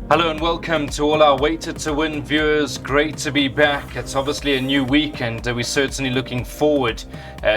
Hello and welcome to all our Weighted to Win viewers. Great to be back. It's obviously a new week and we're certainly looking forward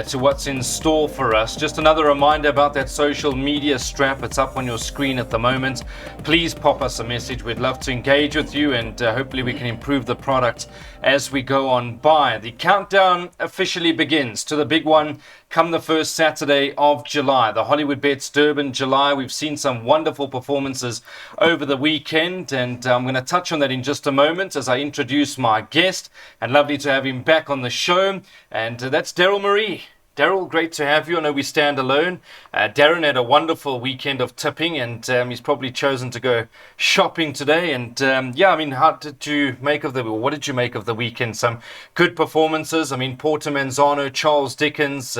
to what's in store for us. Just another reminder about that social media strap. It's up on your screen at the moment. Please pop us a message. We'd love to engage with you and hopefully we can improve the product as we go on by. The countdown officially begins to the big one come the first Saturday of July. The Hollywood Bets Durban July. We've seen some wonderful performances over the weekend, and I'm going to touch on that in just a moment as I introduce my guest. And lovely to have him back on the show, and that's Daryl Marie. Daryl, great to have you. I know we stand alone. Darren had a wonderful weekend of tipping, and he's probably chosen to go shopping today. And how did you make of what did you make of the weekend? Some good performances. I mean, Porto Manzano, Charles Dickens,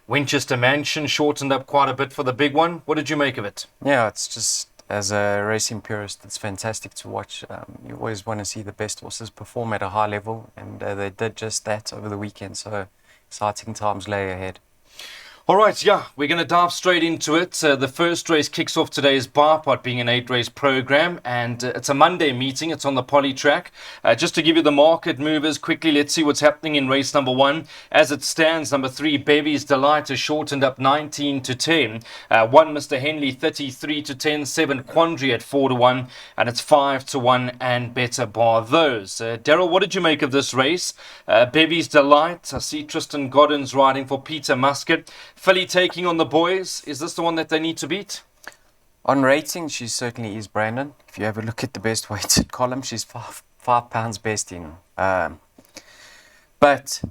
Winchester Mansion shortened up quite a bit for the big one. What did you make of it? Yeah, it's just, as a racing purist, it's fantastic to watch. You always want to see the best horses perform at a high level, and they did just that over the weekend. So exciting times lay ahead. All right, we're going to dive straight into it. The first race kicks off today as Barpot, being an 8-race program, and it's a Monday meeting. It's on the Poly track. Just to give you the market movers quickly, let's see what's happening in race number 1. As it stands, number 3, Bevy's Delight, has shortened up 19 to 10. 1, Mr. Henley, 33 to 10. 7, Quandary at 4 to 1, and it's 5 to 1 and better bar those. Daryl, what did you make of this race? Bevy's Delight, I see Tristan Godden's riding for Peter Muscat. Filly taking on the boys. Is this the one that they need to beat? On rating, she certainly is, Brandon. If you have a look at the best weighted column, she's five pounds best in. But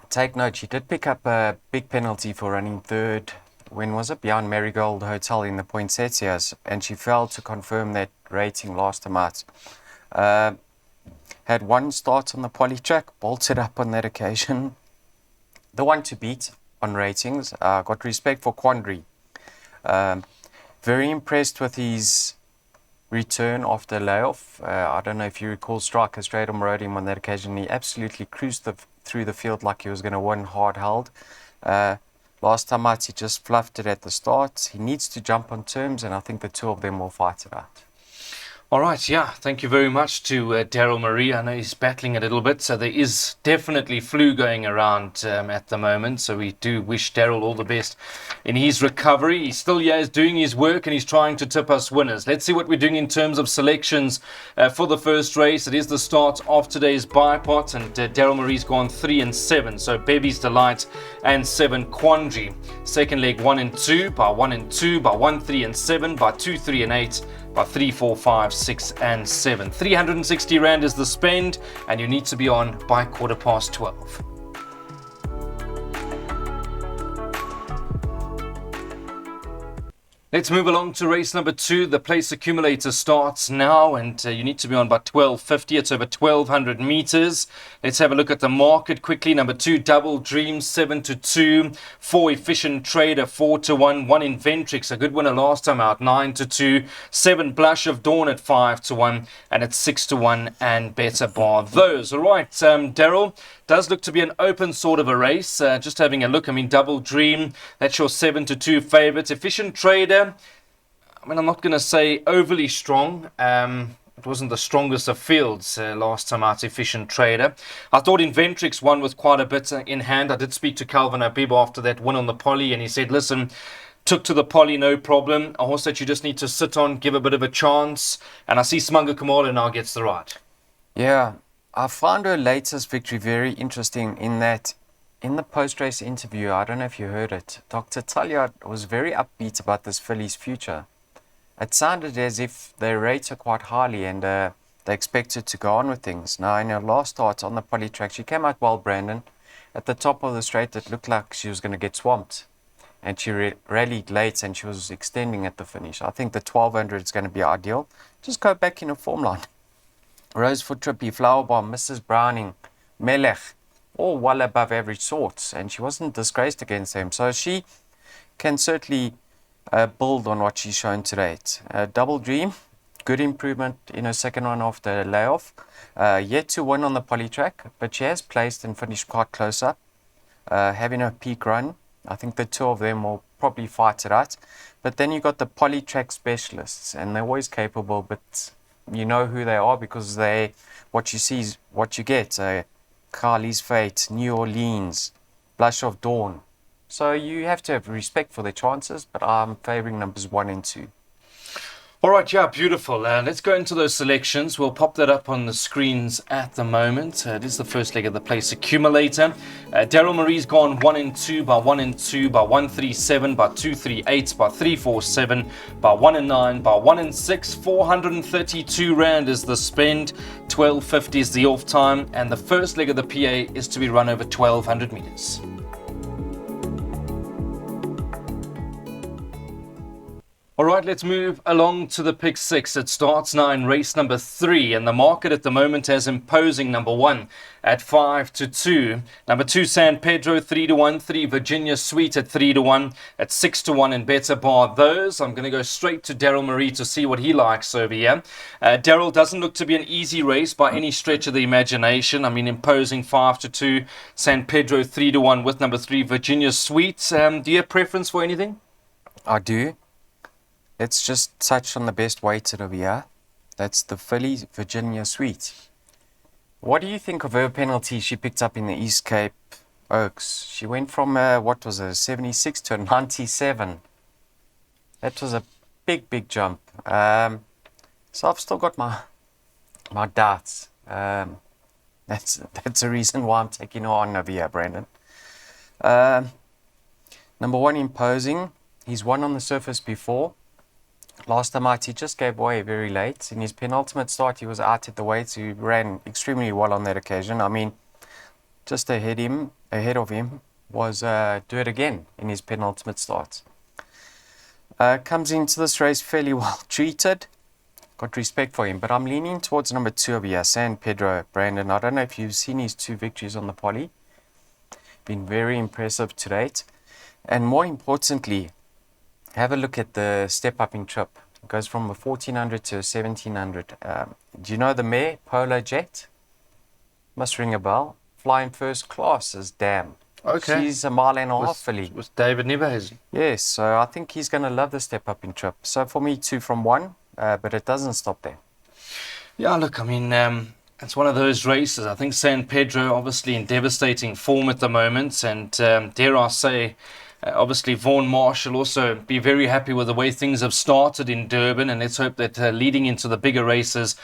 take note, she did pick up a big penalty for running third. When was it? Behind Marigold Hotel in the Poinsettias, and she failed to confirm that rating last time out. Had one start on the Poly track, bolted up on that occasion. The one to beat on ratings. Got respect for Quandary. Very impressed with his return after layoff. I don't know if you recall, Striker Stratum rode him on that occasion. He absolutely cruised through the field like he was going to win hard held. Last time out, he just fluffed it at the start. He needs to jump on terms, and I think the two of them will fight it out. All right, thank you very much to Daryl Marie. I know he's battling a little bit, so there is definitely flu going around at the moment. So we do wish Daryl all the best in his recovery. He's still is doing his work and he's trying to tip us winners. Let's see what we're doing in terms of selections for the first race. It is the start of today's Bipot, and Daryl Marie's gone 3 and 7. So Bevy's Delight and 7 Quandary. Second leg 1 and 2, by 1 and 2, by 1, 3 and 7, by 2, 3 and 8. By 3, 4, 5, 6 and 7. 360 Rand is the spend, and you need to be on by 12:15. Let's move along to race number 2. The place accumulator starts now, and you need to be on by 12:50. It's over 1,200 meters. Let's have a look at the market quickly. Number 2, Double Dream, 7 to 2. 4, Efficient Trader, 4 to 1. 1, Inventrix, a good winner last time out, 9 to 2. 7, Blush of Dawn at 5 to 1, and it's 6 to 1 and better bar those. All right, Daryl, does look to be an open sort of a race. Just having a look, I mean, Double Dream, that's your 7 to 2 favourite. Efficient Trader, I mean, I'm not going to say overly strong. It wasn't the strongest of fields last time out, Efficient Trader. I thought Inventrix won with quite a bit in hand. I did speak to Calvin Abib after that win on the Poly, and he said, listen, took to the Poly, no problem. A horse that you just need to sit on, give a bit of a chance. And I see Smunga Kamala now gets the ride. Yeah, I found her latest victory very interesting in that in the post-race interview, I don't know if you heard it, Dr. Talia was very upbeat about this filly's future. It sounded as if they rate her quite highly and they expect her to go on with things. Now, in her last start on the Poly track, she came out well, Brandon. At the top of the straight, it looked like she was going to get swamped. And she rallied late and she was extending at the finish. I think the 1,200 is going to be ideal. Just go back in a form line. Rosefoot Trippy, Flower Bomb, Mrs. Browning, Melech, all well above average sorts, and she wasn't disgraced against them. So she can certainly build on what she's shown to date. Double Dream, good improvement in her second run after layoff. Yet to win on the Poly track, but she has placed and finished quite close up. Having a peak run, I think the two of them will probably fight it out. But then you got the Poly track specialists, and they're always capable, but you know who they are because what you see is what you get. Carly's Fate, New Orleans, Blush of Dawn. So you have to have respect for their chances, but I'm favouring numbers 1 and 2. All right, yeah, beautiful. Let's go into those selections. We'll pop that up on the screens at the moment. It is the first leg of the place accumulator. Daryl Marie's gone 1 and 2 by 1 and 2 by 137 by 238 by 347 by 1 and 9 by 1 and 6. 432 rand is the spend. 1250 is the off time, and the first leg of the PA is to be run over 1200 meters. All right, let's move along to the pick 6. It starts now in race number 3, and the market at the moment has imposing number 1 at 5-2. Number 2, San Pedro 3-1. 3, Virginia Sweet at 3-1. At 6-1 and better bar those. I'm going to go straight to Daryl Marie to see what he likes over here. Daryl doesn't look to be an easy race by any stretch of the imagination. I mean, imposing 5-2. San Pedro 3-1 with number 3, Virginia Sweet. Do you have preference for anything? I do. Let's just touch on the best weighted over here. That's the filly Virginia Sweet. What do you think of her penalty she picked up in the East Cape Oaks? She went from what was it, 76 to a 97. That was a big jump. So I've still got my doubts. That's the reason why I'm taking her on over here, Brandon. Number 1, Imposing. He's won on the surface before. Last time out, he just gave way very late. In his penultimate start, he was out at the weights. He ran extremely well on that occasion. I mean, just ahead of him was Do It Again in his penultimate start. Comes into this race fairly well treated. Got respect for him, but I'm leaning towards number 2 over here, San Pedro, Brandon. I don't know if you've seen his 2 victories on the poly. Been very impressive to date. And more importantly, have a look at the step up in trip. It goes from a 1400 to a 1700. Do you know the mare, Polar Jet? Must ring a bell. Flying first class is damn. Okay. She's a mile and a half filly. With David Niebenhuizen. Yes, so I think he's going to love the step up in trip. So for me, 2 from 1, but it doesn't stop there. Yeah, look, I mean, it's one of those races. I think San Pedro obviously in devastating form at the moment, and dare I say, obviously, Vaughan Marshall also be very happy with the way things have started in Durban, and let's hope that leading into the bigger races,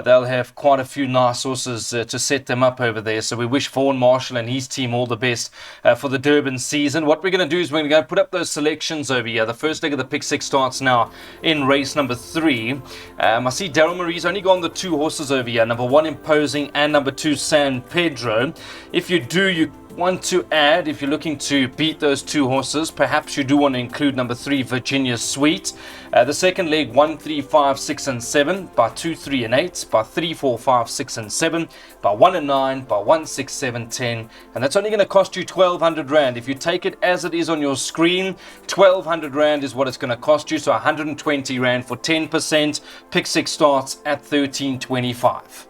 they'll have quite a few nice horses to set them up over there. So we wish Vaughan Marshall and his team all the best for the Durban season. What we're going to do is we're going to go put up those selections over here. The first leg of the pick 6 starts now in race number 3. I see Daryl Marie's only gone the 2 horses over here, number 1 Imposing and number 2 San Pedro. If you want to add, if you're looking to beat those 2 horses, perhaps you do want to include number 3 Virginia Sweet. The second leg 1, 3, 5, 6 and 7 by 2, 3 and 8 by 3, 4, 5, 6 and 7 by 1 and 9 by 1, 6, 7, 10, and that's only going to cost you 1200 rand. If you take it as it is on your screen, 1200 rand is what it's going to cost you, so 120 rand for 10%. Pick 6 starts at 1325.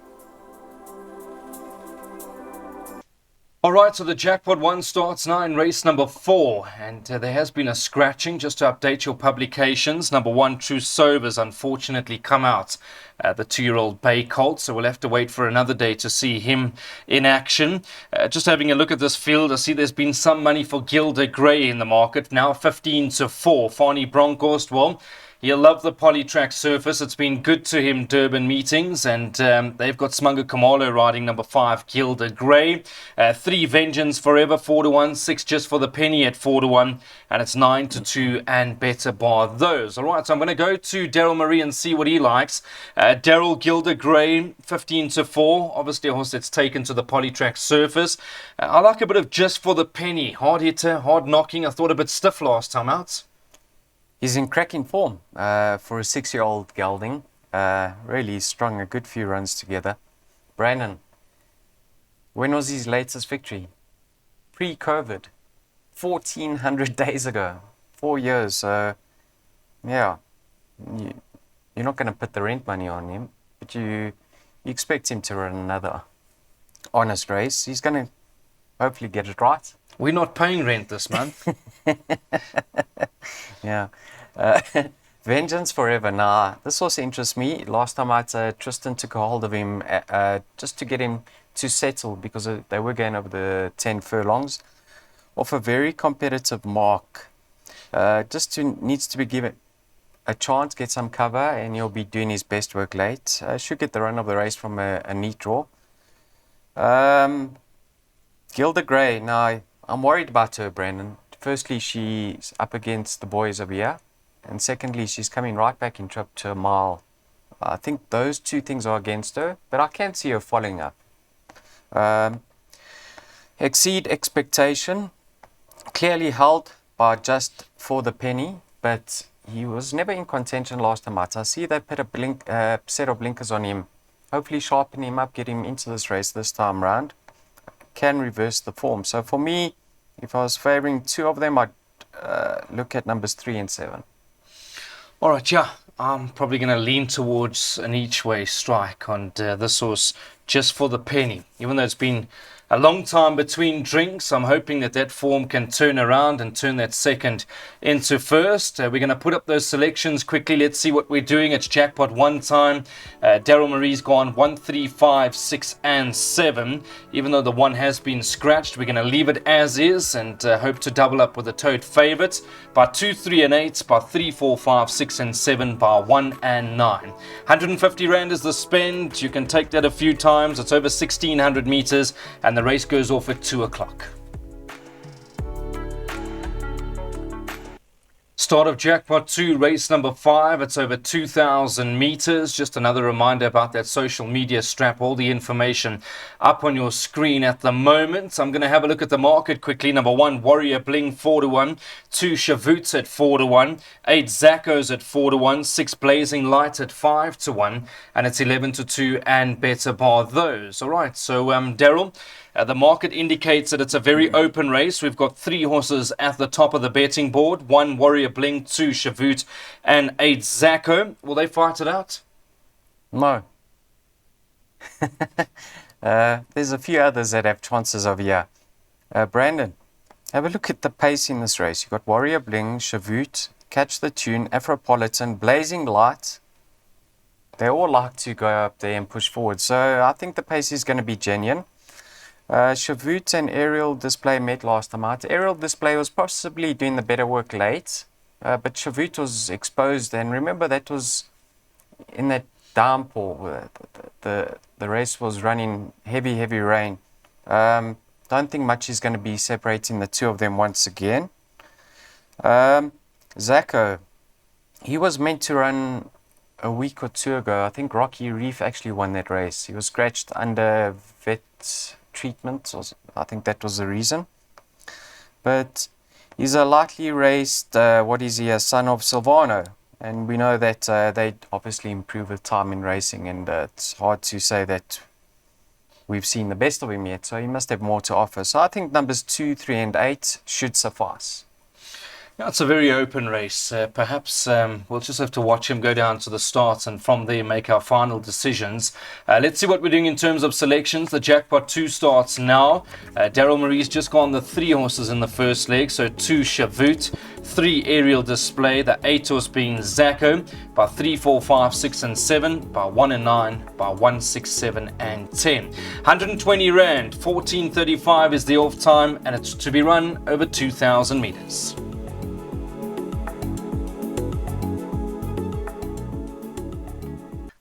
All right, so the Jackpot 1 starts now in race number 4, and there has been a scratching. Just to update your publications, number 1 True Sobers unfortunately come out, the 2-year-old Bay Colt, so we'll have to wait for another day to see him in action. Just having a look at this field, I see there's been some money for Gilder Grey in the market, now 15-4. Fani Bronkhorst, well, he'll love the polytrack surface. It's been good to him, Durban meetings, and they've got Smunga Kamalo riding number 5, Gilder Grey. 3 Vengeance Forever 4-1, 6 Just for the Penny at 4-1, and it's 9-2 and better bar those. All right, so I'm going to go to Daryl Marie and see what he likes. Daryl, Gilder Grey 15-4, obviously a horse that's taken to the polytrack surface. I like a bit of Just for the Penny, hard hitter, hard knocking. I thought a bit stiff last time out. He's in cracking form for a 6-year-old gelding. Really strung a good few runs together. Brandon, when was his latest victory? Pre-COVID. 1,400 days ago. 4 years. So, yeah, you're not going to put the rent money on him, but you expect him to run another honest race. He's going to hopefully get it right. We're not paying rent this month. Yeah. Vengeance Forever. Now, this horse interests me. Last time out, Tristan took a hold of him just to get him to settle because they were going over the 10 furlongs off a very competitive mark. Needs to be given a chance, get some cover, and he'll be doing his best work late. Should get the run of the race from a neat draw. Gilda Gray. Now, I'm worried about her, Brandon. Firstly, she's up against the boys over here. And secondly, she's coming right back in trip to a mile. I think those two things are against her, but I can see her following up. Exceed Expectation. Clearly held by Just for the Penny, but he was never in contention last time out. I see they put a set of blinkers on him. Hopefully sharpen him up, get him into this race this time round. Can reverse the form. So for me, if I was favouring two of them, I'd look at numbers 3 and 7. All right, yeah, I'm probably going to lean towards an each-way strike on this horse, Just for the Penny. Even though it's been a long time between drinks, I'm hoping that form can turn around and turn that second into first. We're going to put up those selections quickly. Let's see what we're doing. It's jackpot one time. Daryl Marie's gone 1, 3, 5, 6 and 7. Even though the 1 has been scratched, we're going to leave it as is and hope to double up with the tote favourites by 2, 3 and 8, by 3, 4, 5, 6 and 7, by 1 and 9. 150 Rand is the spend. You can take that a few times. It's over 1,600 metres and the race goes off at 2 o'clock. Start of Jackpot 2, race number 5. It's over 2,000 meters. Just another reminder about that social media strap. All the information up on your screen at the moment. I'm going to have a look at the market quickly. Number 1, Warrior Bling 4-1. 2, Shavoots at 4-1. 8, Zaccos at 4-1. 6, Blazing Light at 5-1. And it's 11-2 and better bar those. All right, so Daryl, the market indicates that it's a very open race. We've got 3 horses at the top of the betting board. 1, Warrior Bling, 2, Shavoot, and 8, Zacco. Will they fight it out? No. There's a few others that have chances over here. Brandon, have a look at the pace in this race. You've got Warrior Bling, Shavoot, Catch the Tune, Afropolitan, Blazing Light. They all like to go up there and push forward. So I think the pace is going to be genuine. Shavoot and Aerial Display met last time out. Aerial Display was possibly doing the better work late, but Shavoot was exposed. And remember, that was in that downpour. The race was running heavy rain. Don't think much is going to be separating the two of them once again. Zacco, he was meant to run a week or 2 ago. I think Rocky Reef actually won that race. He was scratched under vet treatment, or I think that was the reason. But he's a lightly raced, a son of Silvano, and we know that they obviously improve with time in racing, and it's hard to say that we've seen the best of him yet, so he must have more to offer. So I think numbers 2, 3 and 8 should suffice. Yeah, it's a very open race. Perhaps we'll just have to watch him go down to the start and from there make our final decisions. Let's see what we're doing in terms of selections. The Jackpot 2 starts now. Daryl Marie's just gone the 3 horses in the first leg. So 2, Shavoot, 3, Aerial Display, the 8 horse being Zacco, by 3, 4, 5, 6 and 7, by 1 and 9, by 1, 6, 7 and 10. 120 Rand, 14.35 is the off time, and it's to be run over 2,000 meters.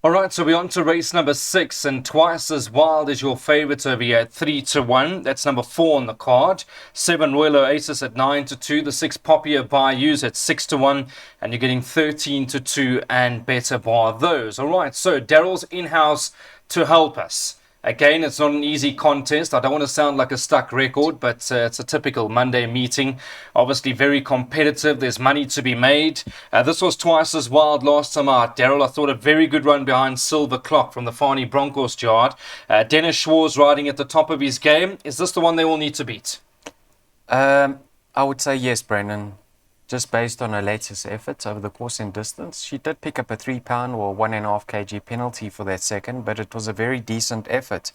All right, so we're on to race number 6, and Twice as Wild is your favourite over here at 3-1. That's number 4 on the card. 7, Royal Oasis at 9-2. The 6, Poppier Bayous at 6-1, and you're getting 13-2 and better bar those. All right, so Daryl's in-house to help us. Again, it's not an easy contest. I don't want to sound like a stuck record, but it's a typical Monday meeting. Obviously very competitive. There's money to be made. This was Twice as Wild last time out. Daryl, I thought a very good run behind Silver Clock from the Fani Broncos yard. Dennis Schwarz riding at the top of his game. Is this the one they all need to beat? I would say yes, Brandon. Just based on her latest efforts over the course and distance. She did pick up a 3 pound or 1.5 kg penalty for that second, but it was a very decent effort.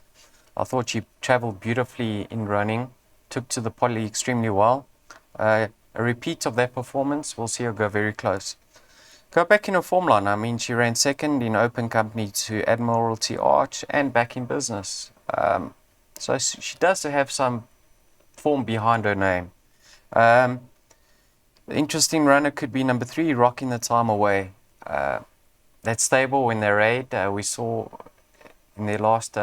I thought she travelled beautifully in running, took to the poly extremely well. A repeat of that performance, we'll see her go very close. go back in her form line. I mean, she ran second in open company to Admiralty Arch and back in business. So she does have some form behind her name. The interesting runner could be number 3, Rocking the Time Away. That stable when they raid, we saw in their last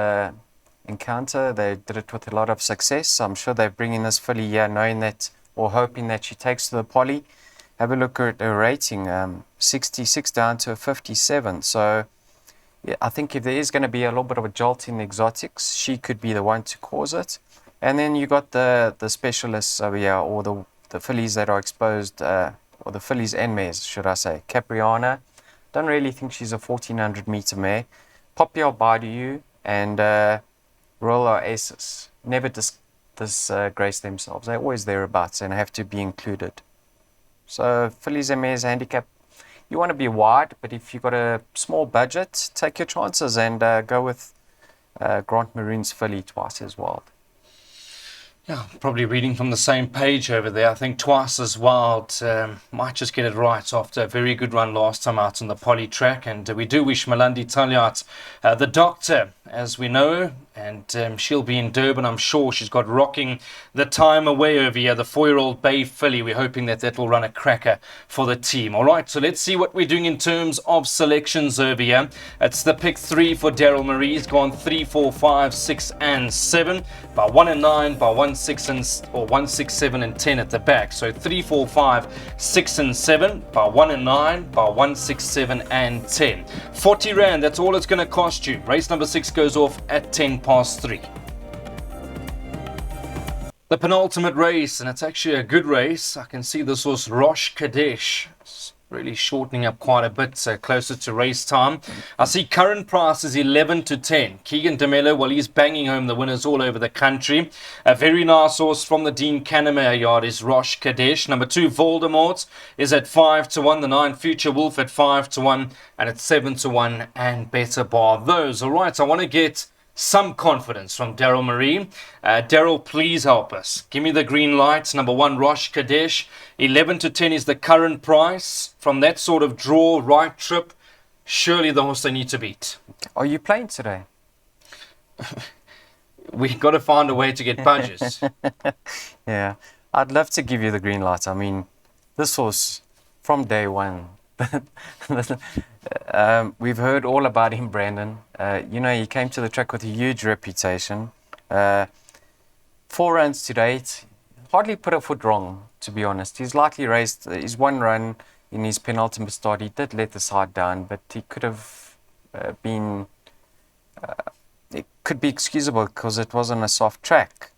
encounter, they did it with a lot of success. I'm sure they're bringing this filly here knowing that, or hoping that she takes to the poly. Have a look at her rating, 66 down to a 57. So yeah, I think if there is going to be a little bit of a jolt in the exotics, she could be the one to cause it. And then you got the specialists over here, or the fillies that are exposed, or the fillies and mares, should I say. Capriana, don't really think she's a 1400 meter mare. Popular Baidu and Royal Oasis never disgrace themselves. They're always thereabouts and have to be included. So fillies and mares handicap, you want to be wide, but if you've got a small budget, take your chances and go with Grant Maroon's filly, Twice as Wild. Yeah, probably reading from the same page over there. I think Twice as Wild might just get it right after a very good run last time out on the poly track. And we do wish Malandi Talliart the doctor, as we know, and she'll be in Durban, I'm sure. She's got Rocking the Time Away over here, the 4-year-old Bay filly. We're hoping that will run a cracker for the team. All right, so let's see what we're doing in terms of selections over here. It's the pick 3 for Daryl Marie. He's gone 3, 4, 5, 6, and 7 by 1 and 9, by 1, 6, and or 1, 6, 7, and 10 at the back. So 3, 4, 5, 6, and 7 by 1 and 9, by 1, 6, 7, and 10. 40 Rand, that's all it's going to cost you. Race number 6 goes off at 10:03. The penultimate race, and it's actually a good race. I can see this was Rosh Kadesh. It's really shortening up quite a bit, so closer to race time. I see current price is 11 to 10. Keegan DeMello, well, he's banging home the winners all over the country. A very nice horse from the Dean Cannemare yard is Rosh Kadesh. Number 2, Voldemort, is at 5 to 1. The 9, Future Wolf, at 5 to 1. And it's 7 to 1 and better bar those. All right, I want to get some confidence from Daryl Marie. Daryl, please help us. Give me the green lights. Number 1, Rosh Kadesh. 11 to 10 is the current price. From that sort of draw, right trip, surely the horse they need to beat. Are you playing today? We've got to find a way to get budgets. Yeah, I'd love to give you the green light. I mean, this horse, from day one, we've heard all about him, Brandon. He came to the track with a huge reputation. 4 runs to date, hardly put a foot wrong, to be honest. He's lightly raced his 1 run in his penultimate start. He did let the side down, but he could have been... it could be excusable because it wasn't a soft track.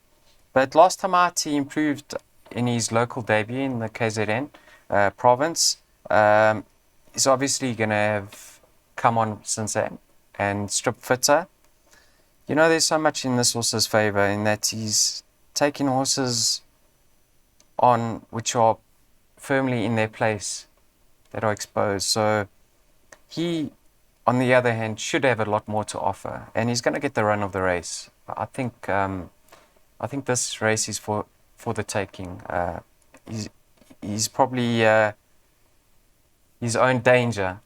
But last time out, he improved in his local debut in the KZN province. He's obviously going to have come on since then and strip fitter. There's so much in this horse's favour in that he's taking horses on which are firmly in their place, that are exposed. So he, on the other hand, should have a lot more to offer, and he's going to get the run of the race. I think this race is for the taking. He's probably his own danger.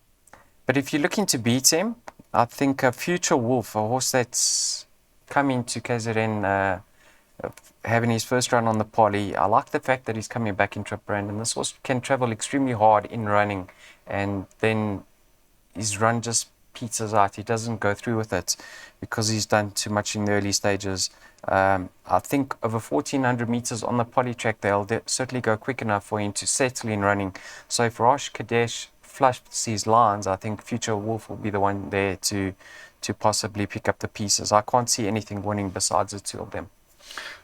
But if you're looking to beat him, I think a Future Wolf, a horse that's coming to KZN, having his first run on the poly, I like the fact that he's coming back in trip, Brandon. This horse can travel extremely hard in running, and then his run just peters out. He doesn't go through with it because he's done too much in the early stages. I think over 1400 meters on the poly track, they'll certainly go quick enough for him to settle in running. So if Rosh Kadesh flushes his lines, I think Future Wolf will be the one there to possibly pick up the pieces. I can't see anything winning besides the 2 of them.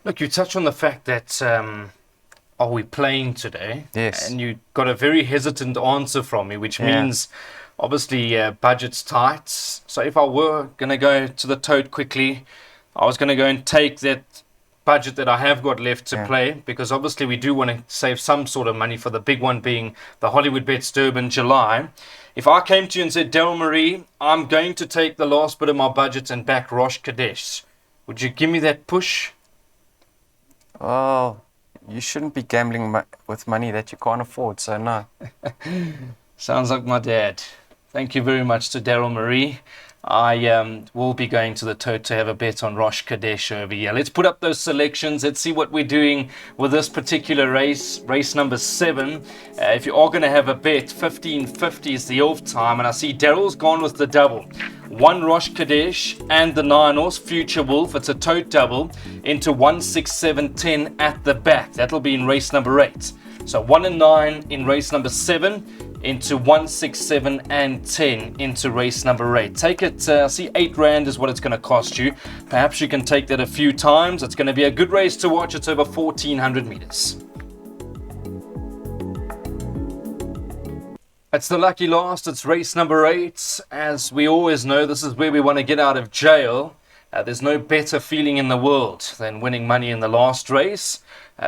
Look, you touch on the fact that are we playing today? Yes. And you got a very hesitant answer from me, which means obviously budget's tight. So if I were going to go to the tote quickly, I was going to go and take that budget that I have got left to play, because obviously we do want to save some sort of money for the big one being the Hollywood Bets Durban July. If I came to you and said, Daryl Marie, I'm going to take the last bit of my budget and back Rosh Kadesh, would you give me that push? Well, you shouldn't be gambling with money that you can't afford, so no. Sounds like my dad. Thank you very much to Daryl Marie. I will be going to the tote to have a bet on Rosh Kadesh over here. Let's put up those selections. Let's see what we're doing with this particular race number 7. If you are going to have a bet, 15.50 is the off time, and I see Daryl's gone with the double. 1 Rosh Kadesh and the 9 horse Future Wolf. It's a tote double into 1, 6, 7, 10 at the back. That'll be in race number 8. So 1 and 9 in race number 7. Into 1, 6, 7, and 10 into race number 8. Take it, I see 8 Rand is what it's going to cost you. Perhaps you can take that a few times. It's going to be a good race to watch. It's over 1,400 meters. It's the lucky last. It's race number 8. As we always know, this is where we want to get out of jail. There's no better feeling in the world than winning money in the last race.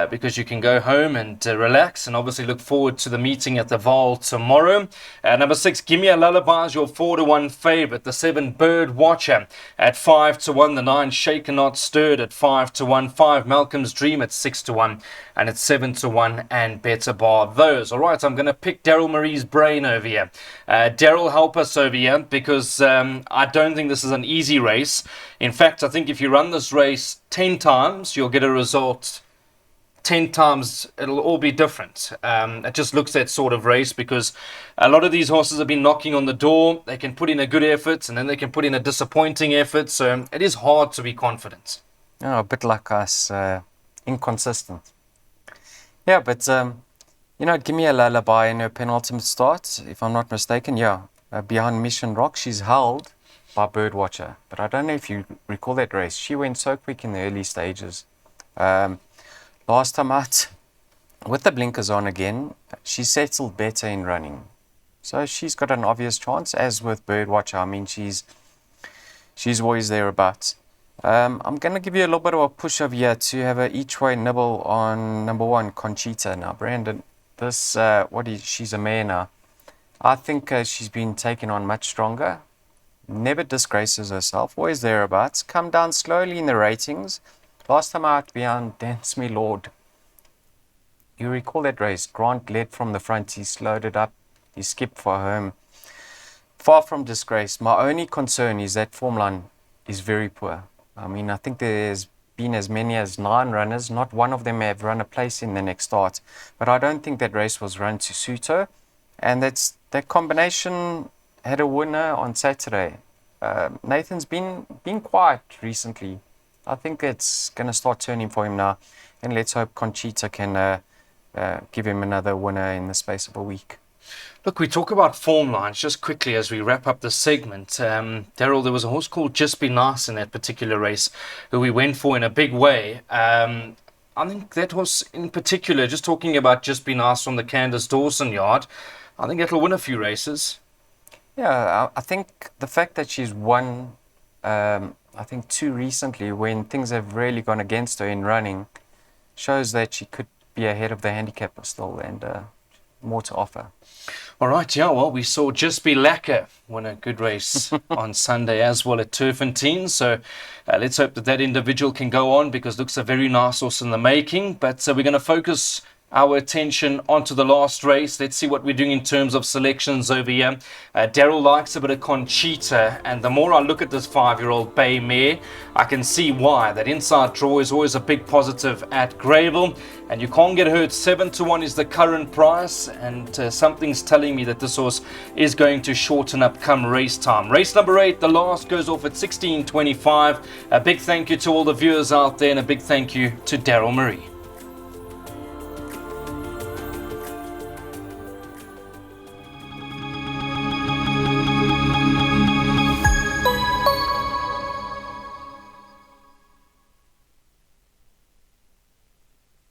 Because you can go home and relax and obviously look forward to the meeting at the Vaal tomorrow. Number 6, Gimme a Lullaby is your 4-1 favourite. The 7, Bird Watcher at 5-1. The 9, Shaken Not Stirred at 5-1. 5, Malcolm's Dream at 6-1. And it's 7-1 and Better Bar those. All right, I'm going to pick Daryl Marie's brain over here. Daryl, help us over here because I don't think this is an easy race. In fact, I think if you run this race 10 times, you'll get a result 10 times. It'll all be different. It just looks that sort of race because a lot of these horses have been knocking on the door. They can put in a good effort and then they can put in a disappointing effort. So it is hard to be confident. Oh, a bit like us, inconsistent. Yeah, but Give Me a Lullaby in her penultimate start, if I'm not mistaken. Behind Mission Rock, she's held by Birdwatcher. But I don't know if you recall that race. She went so quick in the early stages. Last time out, with the blinkers on again, she settled better in running. So she's got an obvious chance, as with Birdwatcher. I mean, she's always thereabouts. I'm going to give you a little bit of a push over here to have an each-way nibble on number 1, Conchita. Now, Brandon, she's a mare now. I think she's been taken on much stronger. Never disgraces herself, always thereabouts. Come down slowly in the ratings. Last time out behind Dance Me Lord. You recall that race. Grant led from the front. He slowed it up. He skipped for home. Far from disgrace. My only concern is that form line is very poor. I mean, I think there's been as many as 9 runners. Not one of them have run a place in the next start. But I don't think that race was run to suit her. And that combination had a winner on Saturday. Nathan's been quiet recently. I think it's going to start turning for him now. And let's hope Conchita can give him another winner in the space of a week. Look, we talk about form lines just quickly as we wrap up the segment. Daryl, there was a horse called Just Be Nice in that particular race who we went for in a big way. I think that horse in particular, just talking about Just Be Nice from the Candace Dawson yard, I think it'll win a few races. Yeah, I think the fact that she's won... I think 2 recently when things have really gone against her in running shows that she could be ahead of the handicapper still and more to offer. All right, well, we saw Just Be Lacquer win a good race on Sunday as well at Turfentine. So let's hope that individual can go on because looks a very nice horse in the making. But we're going to focus our attention onto the last race. Let's see what we're doing in terms of selections over here. Daryl likes a bit of Conchita, and the more I look at this 5-year-old bay mare, I can see why. That inside draw is always a big positive at Greyville, and you can't get hurt. 7-1 is the current price, and something's telling me that this horse is going to shorten up come race time. Race number 8, the last, goes off at 16:25. A big thank you to all the viewers out there, and a big thank you to Daryl Marie.